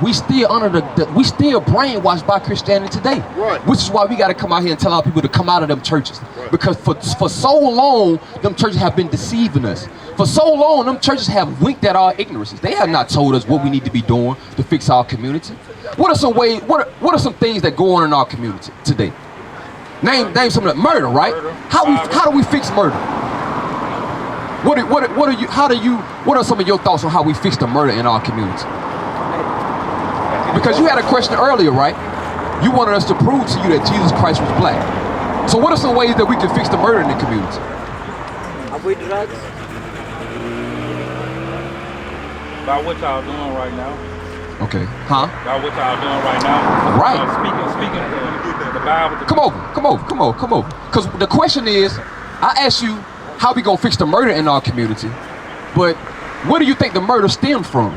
we still under we still brainwashed by Christianity today. Right. Which is why we got to come out here and tell our people to come out of them churches. Right. Because for so long, them churches have been deceiving us. For so long, them churches have winked at our ignorances. They have not told us what we need to be doing to fix our community. What are some ways? What are some things that go on in our community today? Name some of that. Murder, right? How do we fix murder? What are some of your thoughts on how we fix the murder in our community? Because you had a question earlier, right? You wanted us to prove to you that Jesus Christ was black. So what are some ways that we can fix the murder in the community? Avoid drugs. About what y'all doing right now. Okay. Huh? About what y'all doing right now. Right. Speaking the Bible. Come over. Because the question is, I asked you how we gonna fix the murder in our community, but where do you think the murder stemmed from?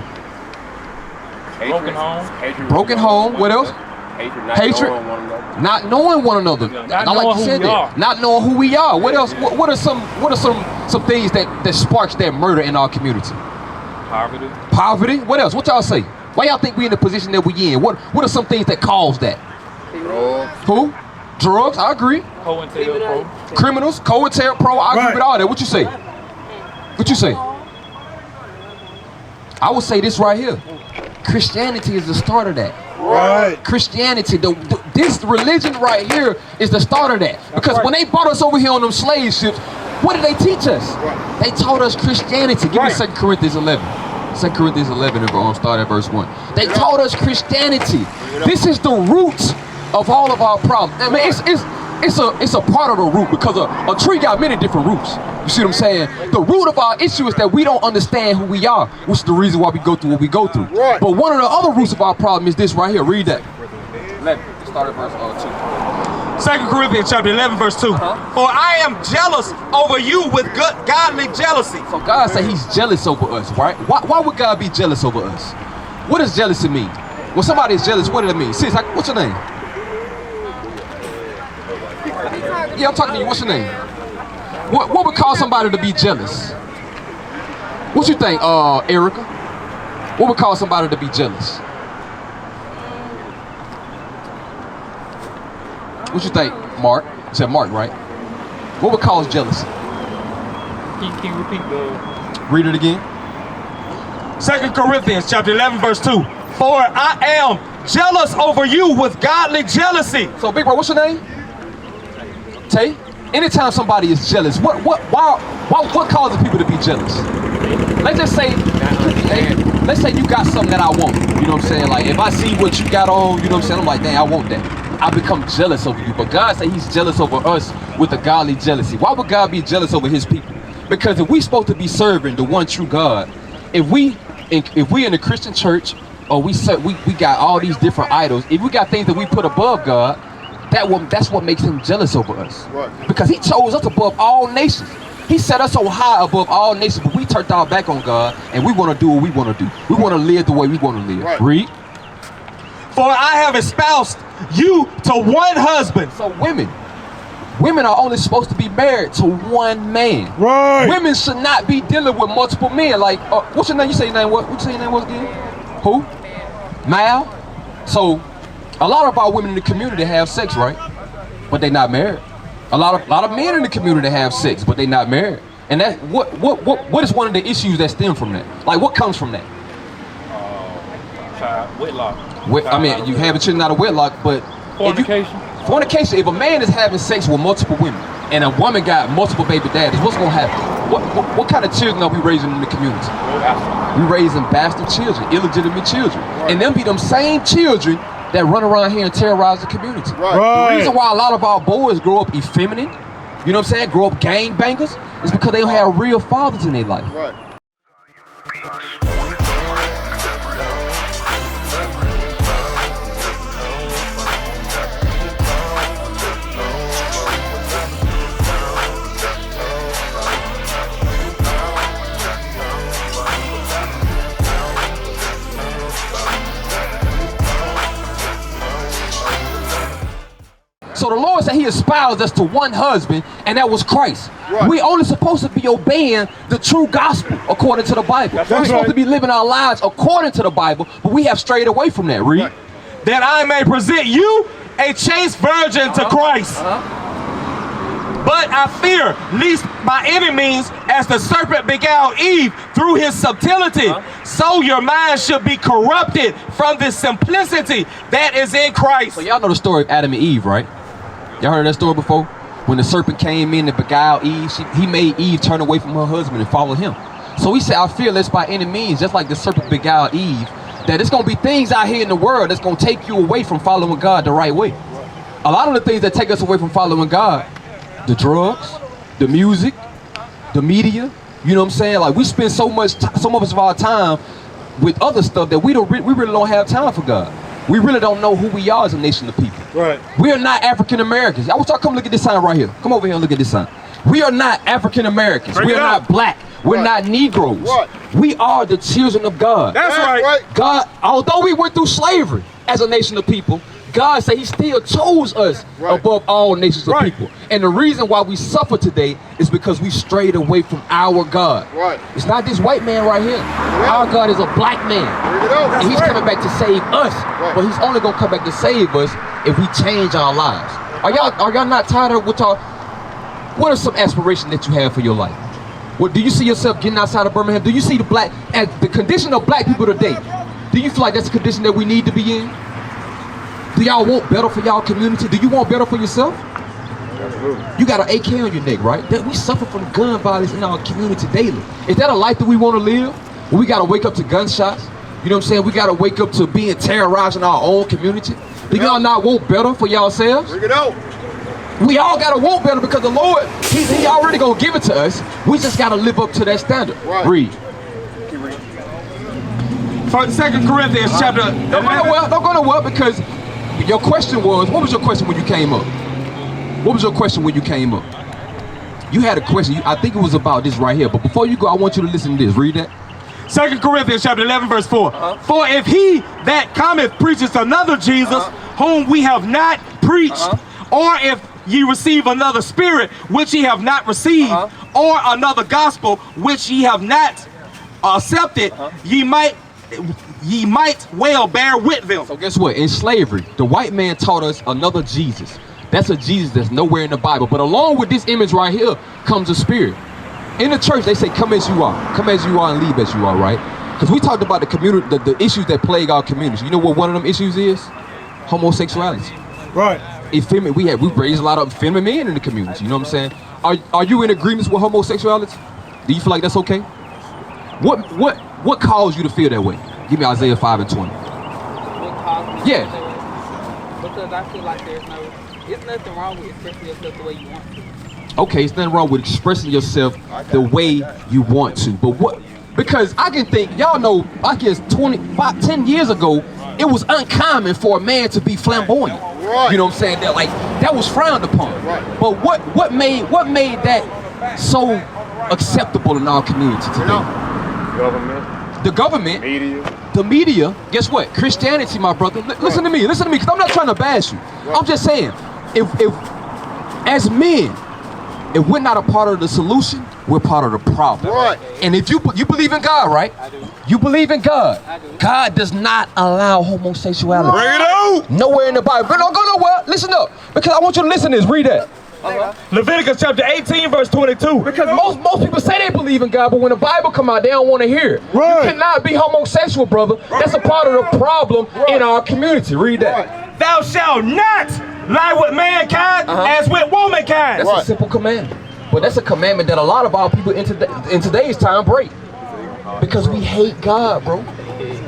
Broken home. Broken home. What else? Hatred. Not knowing one another. Not like knowing you said who we that. are. Not knowing who we are. What else? What are some things that sparks that murder in our community? Poverty. What else? What y'all say? Why y'all think we in the position that we in? What are some things that cause that? Who? Drugs. I agree. Criminals. COINTELPRO. I agree with all that. What you say? What you say? I would say this right here. Christianity is the start of that. Right. Christianity, this religion right here is the start of that. Because when they brought us over here on them slave ships, what did they teach us? Right. They taught us Christianity. Give me 2 Corinthians 11. 2 Corinthians 11, start at verse 1. They taught us Christianity. This is the root of all of our problems. I mean, it's a part of the root, because a tree got many different roots. You see what I'm saying? The root of our issue is that we don't understand who we are, which is the reason why we go through what we go through. Right. But one of the other roots of our problem is this right here. Read that. 11. Start at verse 2. 2 Corinthians chapter 11, verse 2. For I am jealous over you with godly jealousy. So God said he's jealous over us, right? Why would God be jealous over us? What does jealousy mean? When somebody is jealous, what does it mean? Sis, what's your name? Yeah, I'm talking to you. What's your name? What would cause somebody to be jealous? What you think, Erica? What would cause somebody to be jealous? What you think, Mark? You said Mark, right? What would cause jealousy? Can you repeat the... Read it again. 2 Corinthians chapter 11, verse 2. For I am jealous over you with godly jealousy. So, big bro, what's your name? Tay. Anytime somebody is jealous, what causes people to be jealous? Let's just say, let's say you got something that I want. You know what I'm saying? Like, if I see what you got on, you know what I'm saying? I'm like, dang, I want that. I become jealous over you. But God said he's jealous over us with a godly jealousy. Why would God be jealous over his people? Because if we're supposed to be serving the one true God, if we in the Christian church, or we got all these different idols, if we got things that we put above God, that's what makes him jealous over us. Right. Because he chose us above all nations. He set us so high above all nations, but we turned our back on God, and we want to do what we want to do. We want to live the way we want to live. Right. Read. For I have espoused you to one husband. So women are only supposed to be married to one man. Right. Women should not be dealing with multiple men. Like, what's your name? You say your name what? What you say your name was again? Who? Mal. So, a lot of our women in the community have sex, right? But they not married. A lot of men in the community have sex, but they not married. And that what is one of the issues that stem from that? Like, what comes from that? Whitlock. I mean, you have a children out of wedlock, but fornication. Fornication. If a man is having sex with multiple women and a woman got multiple baby daddies, what's gonna happen? What kind of children are we raising in the community? We raising bastard children, illegitimate children, and them be them same children that run around here and terrorize the community. Right. The reason why a lot of our boys grow up effeminate, you know what I'm saying, grow up gang bangers, is because they don't have real fathers in their life. Right. So the Lord said said he espoused us to one husband, and that was Christ. Right. We only supposed to be obeying the true gospel according to the Bible. We're right. supposed to be living our lives according to the Bible, but we have strayed away from that. Read. Right. That I may present you a chaste virgin to Christ. But I fear, lest by any means, as the serpent beguiled Eve through his subtlety, so your mind should be corrupted from the simplicity that is in Christ. So y'all know the story of Adam and Eve, right? Y'all heard that story before? When the serpent came in and beguiled Eve, he made Eve turn away from her husband and follow him. So he said, I fear lest by any means, just like the serpent beguiled Eve, that there's going to be things out here in the world that's going to take you away from following God the right way. A lot of the things that take us away from following God, the drugs, the music, the media, you know what I'm saying? Like we spend so much of our time with other stuff that we really don't have time for God. We really don't know who we are as a nation of people. Right. We are not African Americans. I want y'all to come look at this sign right here. Come over here and look at this sign. We are not African Americans. Bring We it are up. not black. We're not Negroes. Right. We are the children of God. That's right. God, although we went through slavery as a nation of people, God said he still chose us above all nations of people. And the reason why we suffer today is because we strayed away from our God. Right. It's not this white man right here. Our God is a black man. Bring it out. And he's coming back to save us. But he's only gonna come back to save us if we change our lives. Are y'all not tired of what y'all? What are some aspirations that you have for your life? What do you see yourself getting outside of Birmingham? Do you see the condition of black people today? Do you feel like that's the condition that we need to be in? Do y'all want better for y'all community? Do you want better for yourself? You got an AK on your neck, right? That we suffer from gun violence in our community daily. Is that a life that we want to live? When we got to wake up to gunshots? You know what I'm saying? We got to wake up to being terrorized in our own community. Do y'all not want better for yourselves? Bring it out. We all got to want better because the Lord, he already going to give it to us. We just got to live up to that standard. Right. Read. 2 Corinthians chapter 11. Don't go nowhere because your question was, what was your question when you came up? What was your question when you came up? You had a question. I think it was about this right here. But before you go, I want you to listen to this. Read that. 2 Corinthians chapter 11 verse 4. For if he that cometh preaches another Jesus, whom we have not preached, or if ye receive another spirit which ye have not received, or another gospel which ye have not accepted, ye might well bear with them. So guess what? In slavery, the white man taught us another Jesus. That's a Jesus that's nowhere in the Bible. But along with this image right here comes a spirit. In the church, they say, come as you are. Come as you are and leave as you are, right? Because we talked about the community, the issues that plague our communities. You know what one of them issues is? Homosexuality. Right. We raised a lot of feminine men in the community. You know what I'm saying? Are you in agreements with homosexuality? Do you feel like that's okay? What caused you to feel that way? Give me Isaiah 5 and 20. What caused me to feel that way? Because I feel like there's nothing wrong with expressing yourself the way you want to. Okay, it's nothing wrong with expressing yourself the way you want to. But what? Because I can think, y'all know, I guess 10 years ago, it was uncommon for a man to be flamboyant. Right. You know what I'm saying? That was frowned upon. Right. But what made that so acceptable in our community today? Government, The government, media. the media, guess what? Christianity, my brother. Listen to me, because I'm not trying to bash you. I'm just saying, if as men, if we're not a part of the solution, we're part of the problem. Right. And if you believe in God, right? I do. You believe in God. I do. God does not allow homosexuality. Bring it out. Nowhere in the Bible. But don't go nowhere. Listen up, because I want you to listen to this. Read that. Leviticus chapter 18 verse 22. Because most people say they believe in God, but when the Bible come out, they don't want to hear it. Right. You cannot be homosexual, brother. That's a part of the problem in our community. Read that. Thou shalt not lie with mankind as with womankind. That's a simple commandment. But that's a commandment that a lot of our people in today's time break. Because we hate God, bro.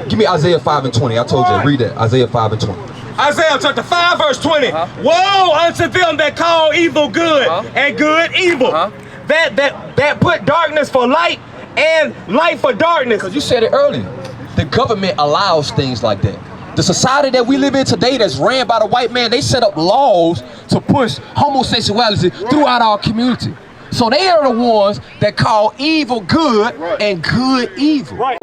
Give me Isaiah 5 and 20. I told you. Read that. Isaiah 5 and 20. Isaiah chapter 5 verse 20. Woe unto them that call evil good and good evil. That put darkness for light and light for darkness. Because you said it earlier. The government allows things like that. The society that we live in today that's ran by the white man, they set up laws to push homosexuality throughout our community. So they are the ones that call evil good and good evil. Right.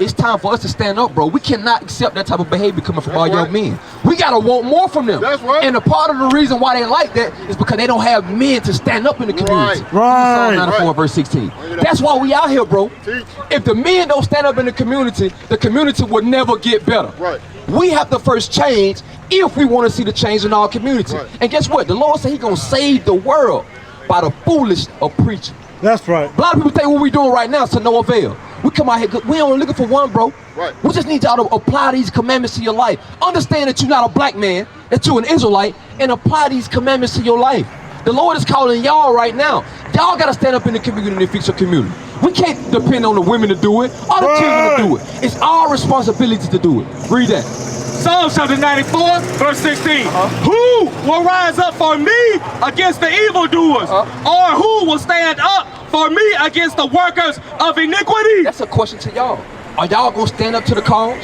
it's time for us to stand up, bro. We cannot accept that type of behavior coming from our young men. We gotta want more from them. That's right. And a part of the reason why they like that is because they don't have men to stand up in the community. Right. Psalm 94 verse 16. That's why we out here, bro. Teach. If the men don't stand up in the community will never get better. Right. We have to first change if we want to see the change in our community. Right. And guess what? The Lord said He's gonna save the world by the foolish of preaching. That's right. A lot of people think what we're doing right now is to no avail. We come out here, we only looking for one, bro. Right. We just need y'all to apply these commandments to your life. Understand that you're not a black man, that you're an Israelite, and apply these commandments to your life. The Lord is calling y'all right now. Y'all got to stand up in the community and fix your community. We can't depend on the women to do it or the children to do it. It's our responsibility to do it. Read that. Psalm chapter 94, verse 16. Who will rise up for me against the evildoers? Or who will stand up for me against the workers of iniquity? That's a question to y'all. Are y'all going to stand up to the cause?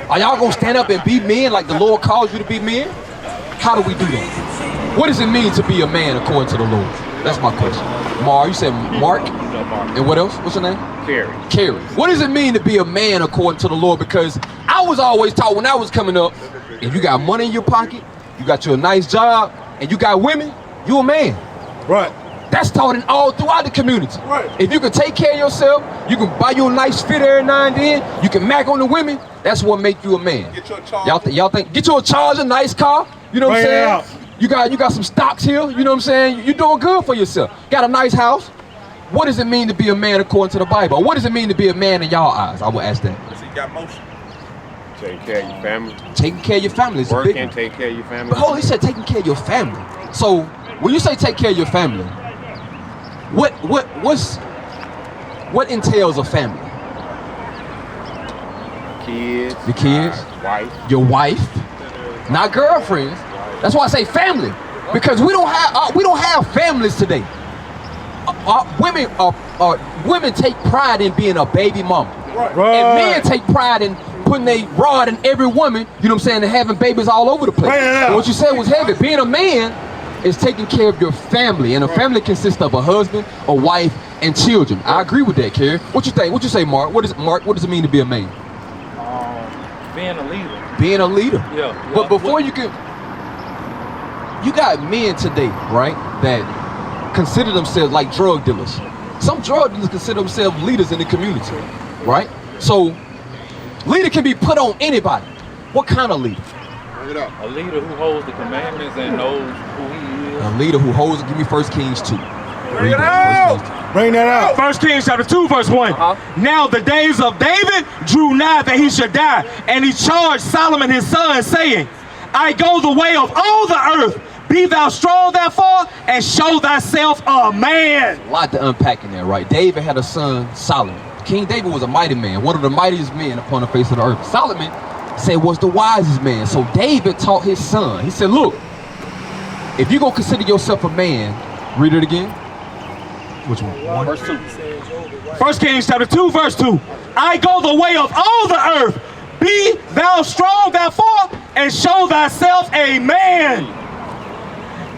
Are y'all going to stand up and be men like the Lord calls you to be men? How do we do that? What does it mean to be a man according to the Lord? That's my question. You said Mark? And what else? What's your name? Carrie. What does it mean to be a man according to the Lord? Because I was always taught when I was coming up, if you got money in your pocket, you got your nice job, and you got women, you a man. Right. That's taught in all throughout the community. Right. If you can take care of yourself, you can buy you a nice fit every now and then, you can mac on the women, that's what make you a man. Get your charger. Y'all think, get you a Charger, nice car, you know what I'm saying? Out. You got some stocks here, you know what I'm saying? You're doing good for yourself. Got a nice house. What does it mean to be a man according to the Bible? What does it mean to be a man in y'all eyes? I will ask that. You got motion. Taking care of your family. Taking care of your family is a big Working, one. take care of your family. But hold on, he said taking care of your family. So when you say take care of your family, what entails a family? Kids. The kids? Wife. Your wife, not girlfriends. That's why I say family, because we don't have families today. Women take pride in being a baby mama. Right. And men take pride in putting a rod in every woman, you know what I'm saying, and having babies all over the place. Right. And what you said was heavy. Being a man is taking care of your family, and a family consists of a husband, a wife, and children. I agree with that, Kerry. What you think? What you say, Mark? What does it mean to be a man? Being a leader. Being a leader. Yeah. But before you got men today, right, that consider themselves like drug dealers. Some drug dealers consider themselves leaders in the community, right? So, leader can be put on anybody. What kind of leader? Bring it up. A leader who holds the commandments and knows who he is. A leader who holds, give me 1 Kings 2. Bring it out. Bring that out. 1 Kings chapter 2, verse 1. Now the days of David drew nigh that he should die, and he charged Solomon his son, saying, I go the way of all the earth. Be thou strong therefore, and show thyself a man. A lot to unpack in there, right? David had a son, Solomon. King David was a mighty man, one of the mightiest men upon the face of the earth. Solomon said was the wisest man. So David taught his son. He said, look, if you're going to consider yourself a man, read it again. Which one? Verse 2. 1 Kings chapter 2, verse 2. I go the way of all the earth. Be thou strong therefore, and show thyself a man.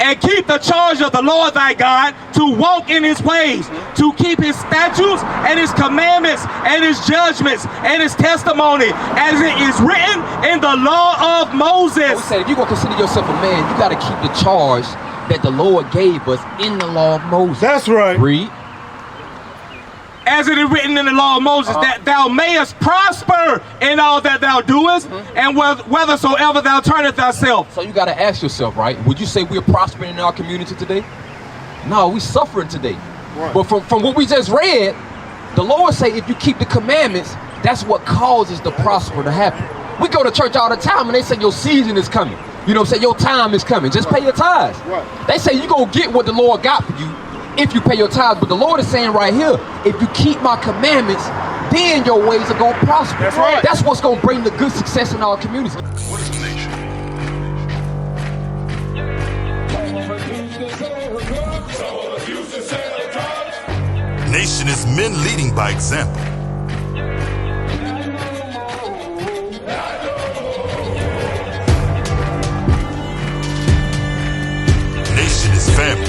And keep the charge of the Lord thy God, to walk in his ways, to keep his statutes and his commandments and his judgments and his testimony, as it is written in the law of Moses. We said if you're going to consider yourself a man, you got to keep the charge that the Lord gave us in the law of Moses. That's right. Read. As it is written in the law of Moses, that thou mayest prosper in all that thou doest, and whithersoever thou turnest thyself. So you got to ask yourself, right? Would you say we're prospering in our community today? No, we're suffering today. Right. But from what we just read, the Lord say if you keep the commandments, that's what causes the prosper to happen. We go to church all the time and they say your season is coming. You know what I'm saying? Your time is coming. Just pay your tithes. Right. They say you're going to get what the Lord got for you if you pay your tithes. But the Lord is saying right here, if you keep my commandments, then your ways are going to prosper. That's right. That's what's going to bring the good success in our community. What is a nation? Nation is men leading by example. Nation is family.